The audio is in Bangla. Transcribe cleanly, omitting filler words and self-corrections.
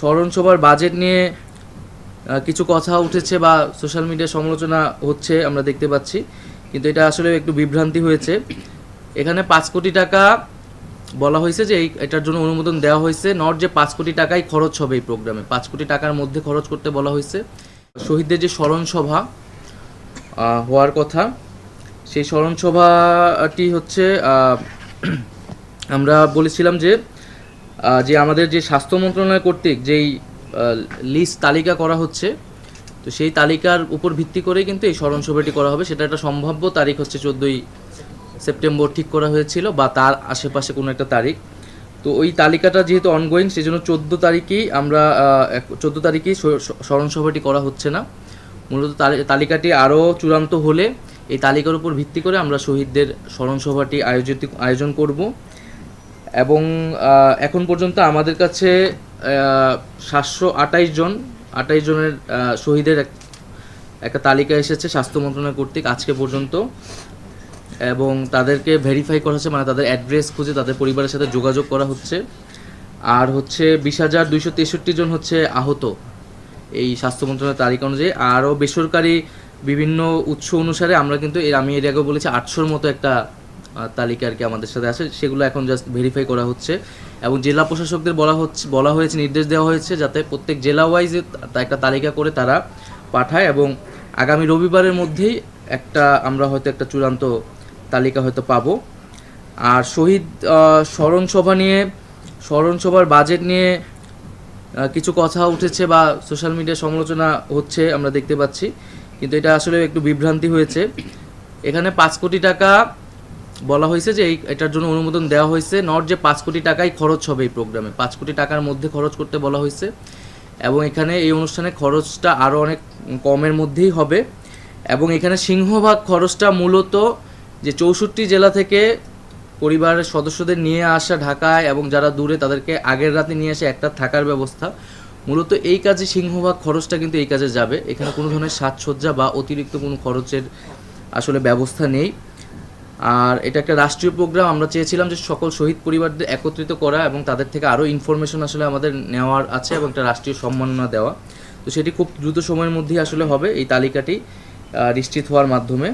স্মরণসভার বাজেট নিয়ে কিছু কথা উঠেছে বা সোশ্যাল মিডিয়া সমালোচনা হচ্ছে আমরা দেখতে পাচ্ছি, কিন্তু এটা আসলে একটু বিভ্রান্তি হয়েছে। এখানে 5 কোটি টাকা বলা হয়েছে যে এটার জন্য অনুমোদন দেওয়া হয়েছে, নট যে 5 কোটি টাকাই খরচ হবে এই প্রোগ্রামে। 5 কোটি টাকার মধ্যে খরচ করতে বলা হয়েছে। শহীদদের যে স্মরণসভা হওয়ার কথা, সেই স্মরণসভাটি হচ্ছে আমরা বলেছিলাম যে আমাদের যে স্বাস্থ্য মন্ত্রণালয় কর্তৃক যেই লিস্ট তালিকা করা হচ্ছে, তো সেই তালিকার উপর ভিত্তি করেই কিন্তু এই স্মরণসভাটি করা হবে। সেটা একটা সম্ভাব্য তারিখ হচ্ছে 14ই সেপ্টেম্বর ঠিক করা হয়েছিল, বা তার আশেপাশে কোনো একটা তারিখ। তো ওই তালিকাটা যেহেতু অনগোয়িং, সেই জন্য 14 তারিখেই স্মরণসভাটি করা হচ্ছে না। মূলত তালিকাটি আরও চূড়ান্ত হলে এই তালিকার উপর ভিত্তি করে আমরা শহীদদের স্মরণসভাটি আয়োজন করব। এবং এখন পর্যন্ত আমাদের কাছে 728 জনের শহীদের একটা তালিকা এসেছে স্বাস্থ্য মন্ত্রণালয় কর্তৃক আজকে পর্যন্ত, এবং তাদেরকে ভেরিফাই করা হচ্ছে, মানে তাদের অ্যাড্রেস খুঁজে তাদের পরিবারের সাথে যোগাযোগ করা হচ্ছে। আর হচ্ছে 20,263 জন হচ্ছে আহত এই স্বাস্থ্য মন্ত্রণালয়ের তালিকা অনুযায়ী। আরও বেসরকারি বিভিন্ন উৎস অনুসারে আমরা কিন্তু আমি এর আগেও বলেছি 800-র মতো একটা তালিকা আর কি আমাদের সাথে আছে, সেগুলো এখন জাস্ট ভেরিফাই করা হচ্ছে। এবং জেলা প্রশাসকদের বলা হয়েছে, নির্দেশ দেওয়া হয়েছে যাতে প্রত্যেক জেলা ওয়াইজে একটা তালিকা করে তারা পাঠায়, এবং আগামী রবিবারের মধ্যেই আমরা হয়তো একটা চূড়ান্ত তালিকা হয়তো পাবো। আর শহীদ স্মরণসভার বাজেট নিয়ে কিছু কথা উঠেছে বা সোশ্যাল মিডিয়া সমালোচনা হচ্ছে আমরা দেখতে পাচ্ছি, কিন্তু এটা আসলে একটু বিভ্রান্তি হয়েছে। এখানে 5 কোটি টাকা বলা হয়েছে যে এটার জন্য অনুমোদন দেওয়া হয়েছে, নট যে 5 কোটি টাকাই খরচ হবে এই প্রোগ্রামে। 5 কোটি টাকার মধ্যে খরচ করতে বলা হয়েছে, এবং এখানে এই অনুষ্ঠানে খরচটা আরও অনেক কমের মধ্যেই হবে। এবং এখানে সিংহভাগ খরচটা মূলত যে 64 জেলা থেকে পরিবারের সদস্যদের নিয়ে আসা ঢাকায়, এবং যারা দূরে তাদেরকে আগের রাতে নিয়ে আসে একটা থাকার ব্যবস্থা, মূলত এই কাজে সিংহভাগ খরচটা কিন্তু এই কাজে যাবে। এখানে কোনো ধরনের সাজসজ্জা বা অতিরিক্ত কোনো খরচের আসলে ব্যবস্থা নেই। আর এটা একটা রাষ্ট্রীয় প্রোগ্রাম, আমরা চেয়েছিলাম যে সকল শহীদ পরিবারদের একত্রিত করা এবং তাদের থেকে আরও ইনফরমেশন আসলে আমাদের নেওয়ার আছে, এবং একটা রাষ্ট্রীয় সম্মাননা দেওয়া। তো সেটি খুব দ্রুত সময়ের মধ্যেই আসলে হবে এই তালিকাটি নিশ্চিত হওয়ার মাধ্যমে।